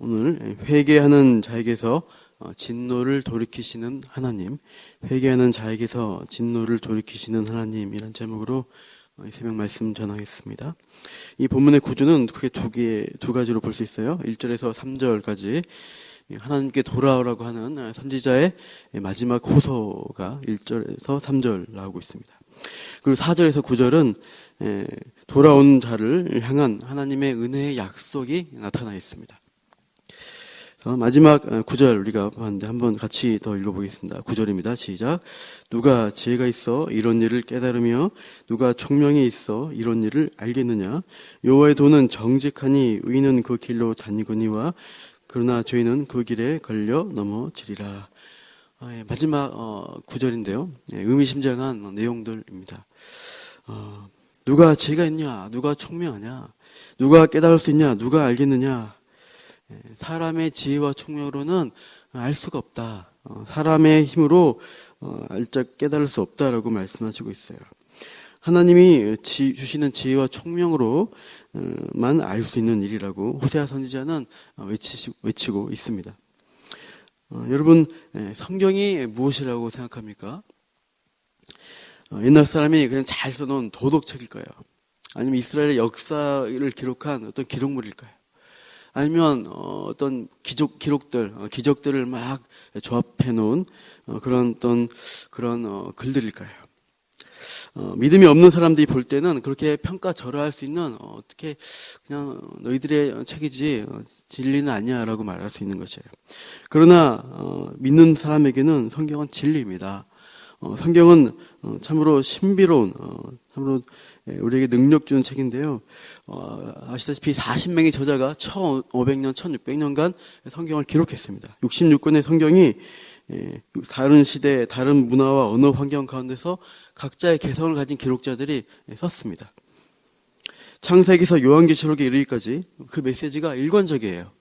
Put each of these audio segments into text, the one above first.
오늘 회개하는 자에게서 진노를 돌이키시는 하나님, 회개하는 자에게서 진노를 돌이키시는 하나님이란 제목으로 이 새벽 말씀 전하겠습니다. 이 본문의 구조는 크게 두 가지로 볼 수 있어요. 1절에서 3절까지 하나님께 돌아오라고 하는 선지자의 마지막 호소가 1절에서 3절 나오고 있습니다. 그리고 4절에서 9절은 돌아온 자를 향한 하나님의 은혜의 약속이 나타나 있습니다. 마지막 9절 우리가 봤는데 한번 같이 더 읽어보겠습니다. 9절입니다. 시작. 누가 지혜가 있어 이런 일을 깨달으며 누가 총명이 있어 이런 일을 알겠느냐. 여호와의 도는 정직하니 의인은 그 길로 다니거니와 그러나 죄인은 그 길에 걸려 넘어지리라. 마지막 9절인데요. 의미심장한 내용들입니다. 누가 지혜가 있냐? 누가 총명하냐? 누가 깨달을 수 있냐? 누가 알겠느냐? 사람의 지혜와 총명으로는 알 수가 없다. 사람의 힘으로 알짝 깨달을 수 없다라고 말씀하시고 있어요. 하나님이 주시는 지혜와 총명으로만 알 수 있는 일이라고 호세아 선지자는 외치고 있습니다. 여러분, 성경이 무엇이라고 생각합니까? 옛날 사람이 그냥 잘 써놓은 도덕책일 거예요. 아니면 이스라엘의 역사를 기록한 어떤 기록물일까요? 아니면 어떤 기적들을 막 조합해 놓은 그런 글들일까요? 믿음이 없는 사람들이 볼 때는 그렇게 평가절하할 수 있는 어떻게 그냥 너희들의 책이지 진리는 아니야라고 말할 수 있는 것이에요. 그러나 믿는 사람에게는 성경은 진리입니다. 성경은 참으로 신비로운 참으로 우리에게 능력 주는 책인데요. 아시다시피 40명의 저자가 1500년, 1600년간 성경을 기록했습니다. 66권의 성경이 다른 시대, 다른 문화와 언어 환경 가운데서 각자의 개성을 가진 기록자들이 썼습니다. 창세기에서 요한계시록에 이르기까지 그 메시지가 일관적이에요.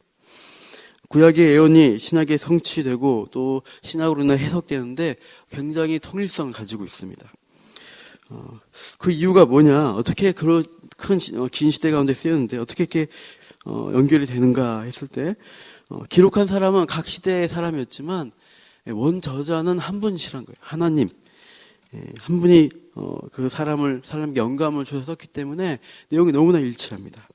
구약의 예언이 신약에 성취되고 또 신약으로 인해 해석되는데 굉장히 통일성을 가지고 있습니다. 그 이유가 뭐냐? 어떻게 그런 긴 시대 가운데 쓰였는데 어떻게 이렇게 연결이 되는가 했을 때 기록한 사람은 각 시대의 사람이었지만 원 저자는 한 분이시란 거예요. 하나님. 한 분이 그 사람에게 영감을 주셔서 썼기 때문에 내용이 너무나 일치합니다.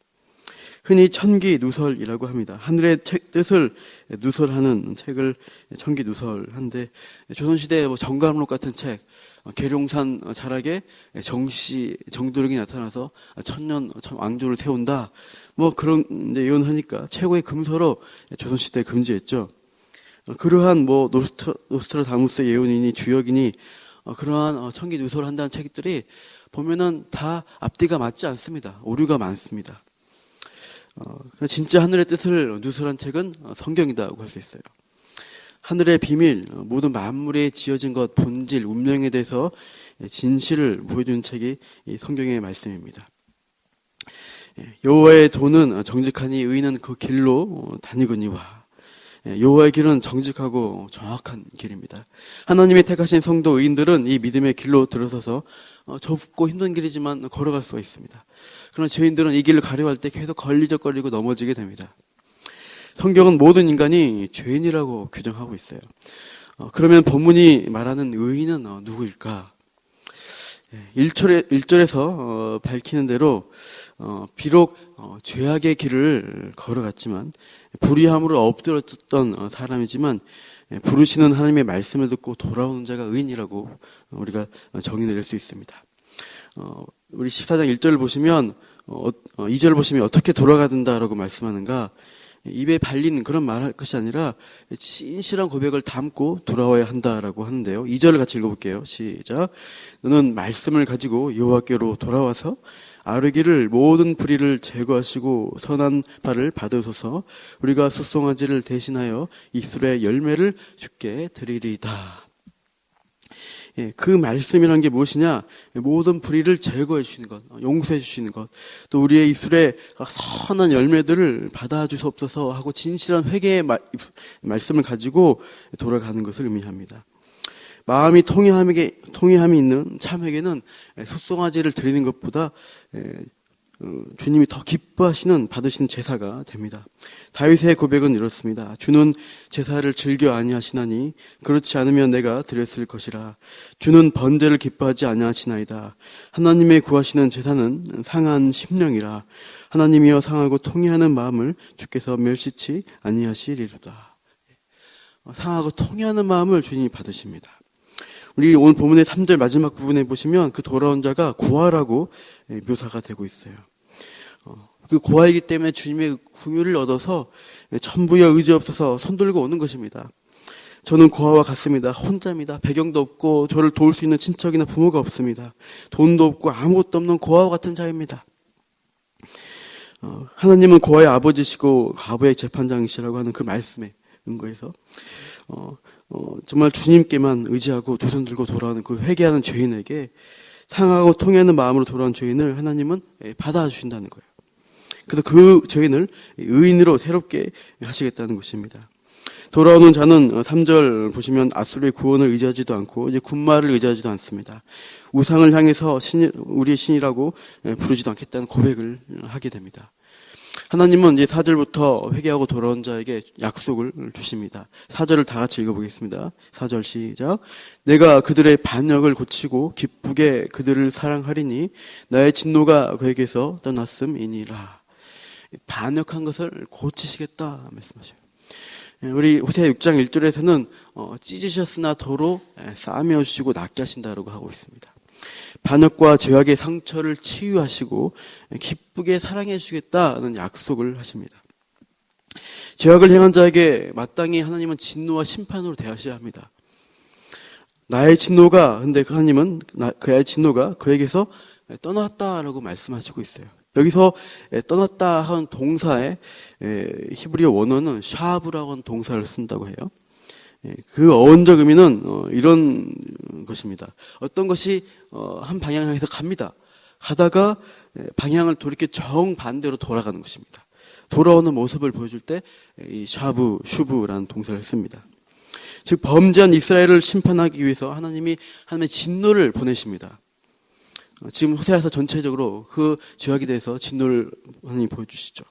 흔히 천기누설이라고 합니다. 하늘의 뜻을 누설하는 책을 천기누설한데 조선시대 정감록 같은 책, 계룡산 자락에 정두령이 나타나서 천년 왕조를 세운다. 뭐 그런 예언하니까 최고의 금서로 조선시대에 금지했죠. 그러한 노스트라다무스의 예언이니 주역이니 그러한 천기누설을 한다는 책들이 보면은 다 앞뒤가 맞지 않습니다. 오류가 많습니다. 진짜 하늘의 뜻을 누설한 책은 성경이라고 할 수 있어요. 하늘의 비밀, 모든 만물에 지어진 것, 본질, 운명에 대해서 진실을 보여주는 책이 이 성경의 말씀입니다. 여호와의 도는 정직하니 의인은 그 길로 다니거니와. 여호와의 길은 정직하고 정확한 길입니다. 하나님의 택하신 성도 의인들은 이 믿음의 길로 들어서서 좁고 힘든 길이지만 걸어갈 수가 있습니다. 그러나 죄인들은 이 길을 가려고 할 때 계속 걸리적거리고 넘어지게 됩니다. 성경은 모든 인간이 죄인이라고 규정하고 있어요. 그러면 본문이 말하는 의인은 누구일까? 1절에서 밝히는 대로 비록 죄악의 길을 걸어갔지만 불의함으로 엎드렸던 사람이지만 부르시는 하나님의 말씀을 듣고 돌아오는 자가 의인이라고 우리가 정의 내릴 수 있습니다. 우리 14장 1절을 보시면 2절을 보시면 어떻게 돌아가야 된다라고 말씀하는가? 입에 발린 그런 말할 것이 아니라 진실한 고백을 담고 돌아와야 한다라고 하는데요. 2절을 같이 읽어볼게요. 시작. 너는 말씀을 가지고 여호와께로 돌아와서 아뢰기를 모든 불의를 제거하시고 선한 바를 받으소서. 우리가 숫송아지를 대신하여 이슬의 열매를 주께 드리리이다. 그 말씀이라는 게 무엇이냐? 모든 불의를 제거해 주시는 것, 용서해 주시는 것, 또 우리의 입술에 선한 열매들을 받아주시옵소서 하고 진실한 회개의 말씀을 가지고 돌아가는 것을 의미합니다. 마음이 통회함이 있는 참 회개는 숫송아지를 드리는 것보다 주님이 더 기뻐하시는 받으시는 제사가 됩니다. 다윗의 고백은 이렇습니다. 주는 제사를 즐겨 아니하시나니 그렇지 않으면 내가 드렸을 것이라. 주는 번제를 기뻐하지 아니하시나이다. 하나님의 구하시는 제사는 상한 심령이라. 하나님이여 상하고 통회하는 마음을 주께서 멸시치 아니하시리로다. 상하고 통회하는 마음을 주님이 받으십니다. 우리 오늘 본문의 3절 마지막 부분에 보시면 그 돌아온 자가 고아라고 묘사가 되고 있어요. 그 고아이기 때문에 주님의 긍휼을 얻어서 천부에 의지 없어서 손들고 오는 것입니다. 저는 고아와 같습니다. 혼자입니다. 배경도 없고 저를 도울 수 있는 친척이나 부모가 없습니다. 돈도 없고 아무것도 없는 고아와 같은 자입니다. 하나님은 고아의 아버지시고 과부의 재판장이시라고 하는 그 말씀에 근거해서 정말 주님께만 의지하고 두 손 들고 돌아오는 그 회개하는 죄인에게 상하고 통회하는 마음으로 돌아온 죄인을 하나님은 받아주신다는 거예요. 그래서 그 죄인을 의인으로 새롭게 하시겠다는 것입니다. 돌아오는 자는 3절 보시면 아수르의 구원을 의지하지도 않고 이제 군마를 의지하지도 않습니다. 우상을 향해서 우리의 신이라고 부르지도 않겠다는 고백을 하게 됩니다. 하나님은 이제 4절부터 회개하고 돌아온 자에게 약속을 주십니다. 4절을 다 같이 읽어보겠습니다. 4절 시작. 내가 그들의 반역을 고치고 기쁘게 그들을 사랑하리니 나의 진노가 그에게서 떠났음이니라. 반역한 것을 고치시겠다 말씀하셔요. 우리 호세아 6장 1절에서는 찢으셨으나 도로 싸매어 주시고 낫게 하신다라고 하고 있습니다. 반역과 죄악의 상처를 치유하시고 기쁘게 사랑해 주시겠다는 약속을 하십니다. 죄악을 행한 자에게 마땅히 하나님은 진노와 심판으로 대하셔야 합니다. 나의 진노가 근데 하나님은 그의 진노가 그에게서 떠났다라고 말씀하시고 있어요. 여기서 떠났다 하는 동사의 히브리어 원어는 샤브라고 하는 동사를 쓴다고 해요. 그 어원적 의미는 이런 것입니다. 어떤 것이 한 방향을 향해서 갑니다. 가다가 방향을 돌이켜 정반대로 돌아가는 것입니다. 돌아오는 모습을 보여줄 때 이 슈브라는 동사를 씁니다. 즉 범죄한 이스라엘을 심판하기 위해서 하나님의 진노를 보내십니다. 지금 호세아서 전체적으로 그 죄악에 대해서 진노를 하나님 보여주시죠.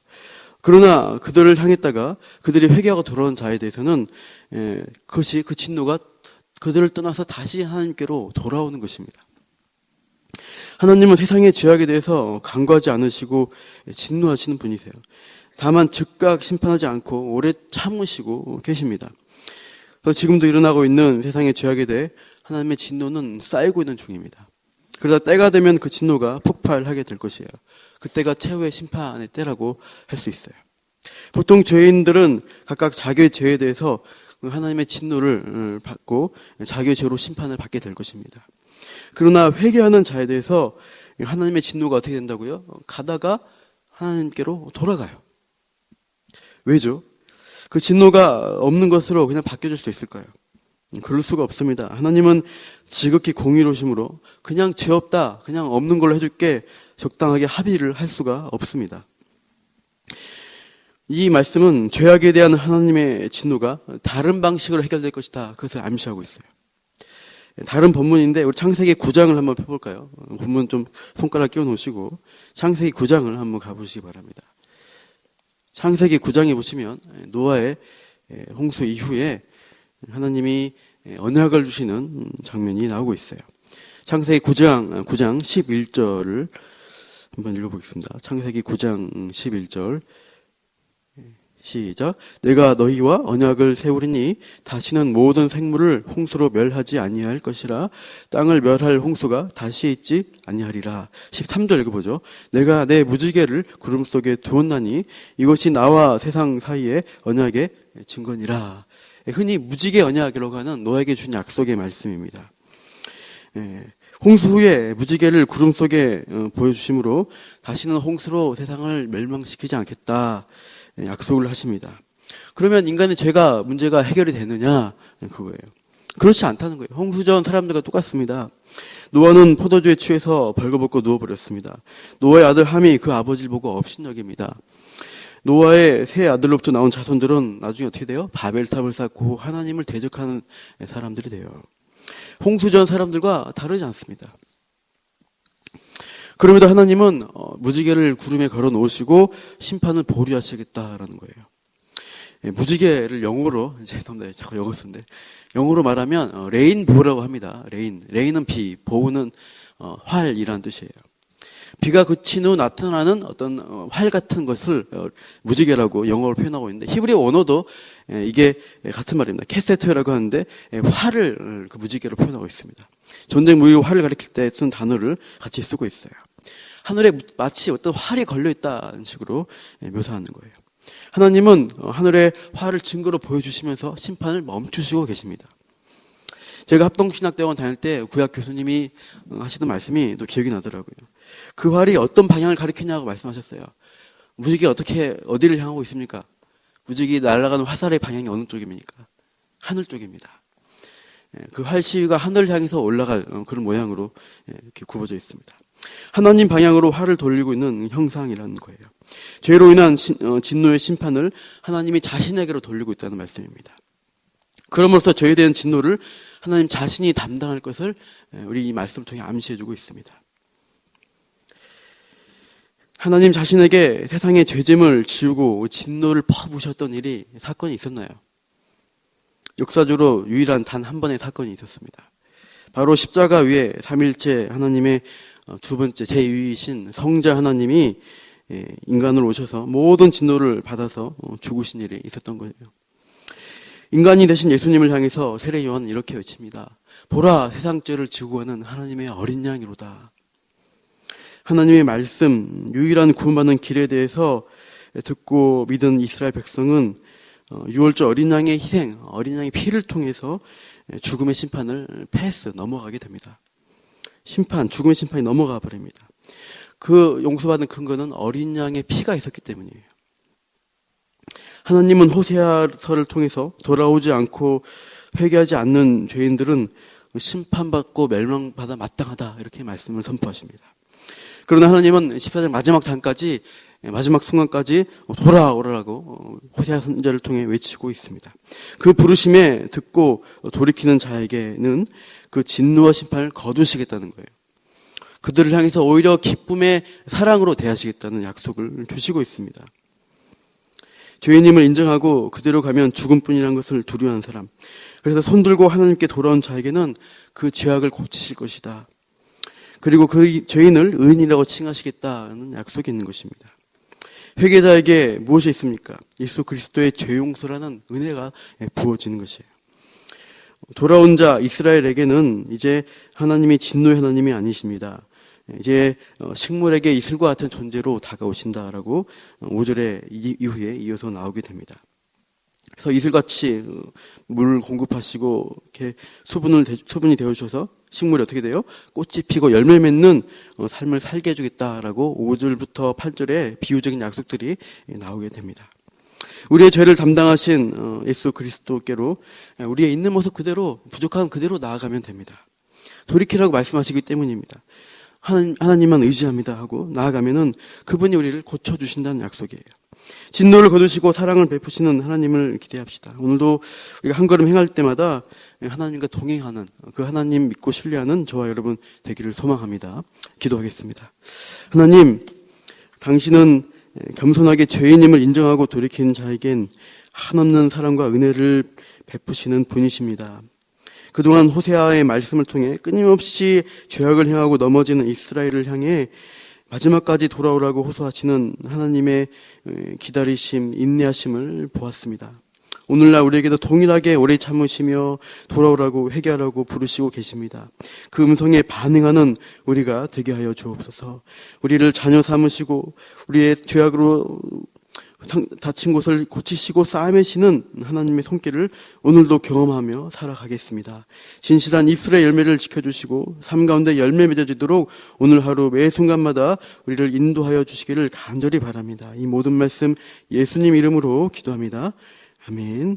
그러나 그들을 향했다가 그들이 회개하고 돌아온 자에 대해서는 그것이 그 진노가 그들을 떠나서 다시 하나님께로 돌아오는 것입니다. 하나님은 세상의 죄악에 대해서 간과하지 않으시고 진노하시는 분이세요. 다만 즉각 심판하지 않고 오래 참으시고 계십니다. 그래서 지금도 일어나고 있는 세상의 죄악에 대해 하나님의 진노는 쌓이고 있는 중입니다. 그러다 때가 되면 그 진노가 폭발하게 될 것이에요. 그때가 최후의 심판의 때라고 할 수 있어요. 보통 죄인들은 각각 자기의 죄에 대해서 하나님의 진노를 받고 자기의 죄로 심판을 받게 될 것입니다. 그러나 회개하는 자에 대해서 하나님의 진노가 어떻게 된다고요? 가다가 하나님께로 돌아가요. 왜죠? 그 진노가 없는 것으로 그냥 바뀌어질 수 있을까요? 그럴 수가 없습니다. 하나님은 지극히 공의로우심으로 그냥 죄 없다, 그냥 없는 걸로 해줄게 적당하게 합의를 할 수가 없습니다. 이 말씀은 죄악에 대한 하나님의 진노가 다른 방식으로 해결될 것이다. 그것을 암시하고 있어요. 다른 본문인데 우리 창세기 9장을 한번 펴볼까요? 본문 좀 손가락 끼워 놓으시고 창세기 9장을 한번 가보시기 바랍니다. 창세기 9장에 보시면 노아의 홍수 이후에 하나님이 언약을 주시는 장면이 나오고 있어요. 창세기 9장 11절을 한번 읽어보겠습니다. 창세기 9장 11절 시작. 내가 너희와 언약을 세우리니 다시는 모든 생물을 홍수로 멸하지 아니할 것이라. 땅을 멸할 홍수가 다시 있지 아니하리라. 13절 읽어보죠. 내가 내 무지개를 구름 속에 두었나니 이것이 나와 세상 사이의 언약의 증거니라. 흔히 무지개 언약이라고 하는 노아에게 준 약속의 말씀입니다. 홍수 후에 무지개를 구름 속에 보여주심으로 다시는 홍수로 세상을 멸망시키지 않겠다 약속을 하십니다. 그러면 인간의 죄가 문제가 해결이 되느냐 그거예요. 그렇지 않다는 거예요. 홍수 전 사람들과 똑같습니다. 노아는 포도주에 취해서 벌거벗고 누워버렸습니다. 노아의 아들 함이 그 아버지를 보고 업신여깁니다. 노아의 세 아들로부터 나온 자손들은 나중에 어떻게 돼요? 바벨탑을 쌓고 하나님을 대적하는 사람들이 돼요. 홍수 전 사람들과 다르지 않습니다. 그럼에도 하나님은 무지개를 구름에 걸어 놓으시고 심판을 보류하시겠다라는 거예요. 무지개를 영어로, 죄송합니다. 자꾸 영어 쓰는데, 영어로 말하면 레인보우라고 합니다. 레인은 비, 보우는 활이라는 뜻이에요. 비가 그친 후 나타나는 어떤 활 같은 것을 무지개라고 영어로 표현하고 있는데, 히브리어 원어도 이게 같은 말입니다. 캐세트라고 하는데 활을 그 무지개로 표현하고 있습니다. 전쟁 무기로 활을 가리킬 때 쓴 단어를 같이 쓰고 있어요. 하늘에 마치 어떤 활이 걸려있다는 식으로 묘사하는 거예요. 하나님은 하늘에 활을 증거로 보여주시면서 심판을 멈추시고 계십니다. 제가 합동신학대학원 다닐 때 구약 교수님이 하시던 말씀이 또 기억이 나더라고요. 그 활이 어떤 방향을 가리키냐고 말씀하셨어요. 무지개 어디를 향하고 있습니까? 무지개 날아가는 화살의 방향이 어느 쪽입니까? 하늘 쪽입니다. 그 활 시위가 하늘을 향해서 올라갈 그런 모양으로 이렇게 굽어져 있습니다. 하나님 방향으로 활을 돌리고 있는 형상이라는 거예요. 죄로 인한 진노의 심판을 하나님이 자신에게로 돌리고 있다는 말씀입니다. 그럼으로써 죄에 대한 진노를 하나님 자신이 담당할 것을 우리 이 말씀을 통해 암시해주고 있습니다. 하나님 자신에게 세상의 죄짐을 지우고 진노를 퍼부으셨던 사건이 있었나요? 역사적으로 유일한 단 한 번의 사건이 있었습니다. 바로 십자가 위에 삼일째 하나님의 두 번째 제2위이신 성자 하나님이 인간으로 오셔서 모든 진노를 받아서 죽으신 일이 있었던 거예요. 인간이 되신 예수님을 향해서 세례 요한은 이렇게 외칩니다. 보라, 세상 죄를 지고 가는 하나님의 어린 양이로다. 하나님의 말씀, 유일한 구원받는 길에 대해서 듣고 믿은 이스라엘 백성은 유월절 어린 양의 희생, 어린 양의 피를 통해서 죽음의 심판을 넘어가게 됩니다. 죽음의 심판이 넘어가 버립니다. 그 용서받은 근거는 어린 양의 피가 있었기 때문이에요. 하나님은 호세아서를 통해서 돌아오지 않고 회개하지 않는 죄인들은 심판받고 멸망받아 마땅하다 이렇게 말씀을 선포하십니다. 그러나 하나님은 14장 마지막 순간까지 돌아오라고 호세아 선지자를 통해 외치고 있습니다. 그 부르심에 듣고 돌이키는 자에게는 그 진노와 심판을 거두시겠다는 거예요. 그들을 향해서 오히려 기쁨의 사랑으로 대하시겠다는 약속을 주시고 있습니다. 죄인임을 인정하고 그대로 가면 죽음뿐이라는 것을 두려워하는 사람, 그래서 손들고 하나님께 돌아온 자에게는 그 죄악을 고치실 것이다. 그리고 그 죄인을 의인이라고 칭하시겠다는 약속이 있는 것입니다. 회개자에게 무엇이 있습니까? 예수 그리스도의 죄 용서라는 은혜가 부어지는 것이에요. 돌아온 자 이스라엘에게는 이제 하나님이 진노의 하나님이 아니십니다. 이제 식물에게 이슬과 같은 존재로 다가오신다라고 5절에 이후에 이어서 나오게 됩니다. 그래서 이슬같이 물 공급하시고 이렇게 수분이 되어주셔서 식물이 어떻게 돼요? 꽃이 피고 열매 맺는 삶을 살게 해주겠다라고 5절부터 8절에 비유적인 약속들이 나오게 됩니다. 우리의 죄를 담당하신 예수 그리스도께로 우리의 있는 모습 그대로, 부족한 그대로 나아가면 됩니다. 돌이키라고 말씀하시기 때문입니다. 하나님만 의지합니다 하고 나아가면은 그분이 우리를 고쳐주신다는 약속이에요. 진노를 거두시고 사랑을 베푸시는 하나님을 기대합시다. 오늘도 우리가 한 걸음 행할 때마다 하나님과 동행하는, 그 하나님 믿고 신뢰하는 저와 여러분 되기를 소망합니다. 기도하겠습니다. 하나님, 당신은 겸손하게 죄인임을 인정하고 돌이키는 자에겐 한없는 사랑과 은혜를 베푸시는 분이십니다. 그동안 호세아의 말씀을 통해 끊임없이 죄악을 행하고 넘어지는 이스라엘을 향해 마지막까지 돌아오라고 호소하시는 하나님의 기다리심, 인내하심을 보았습니다. 오늘날 우리에게도 동일하게 오래 참으시며 돌아오라고 회개하라고 부르시고 계십니다. 그 음성에 반응하는 우리가 되게 하여 주옵소서. 우리를 자녀 삼으시고 우리의 죄악으로 다친 곳을 고치시고 쌓아매시는 하나님의 손길을 오늘도 경험하며 살아가겠습니다. 진실한 입술의 열매를 지켜주시고 삶 가운데 열매 맺어지도록 오늘 하루 매 순간마다 우리를 인도하여 주시기를 간절히 바랍니다. 이 모든 말씀 예수님 이름으로 기도합니다. 아멘.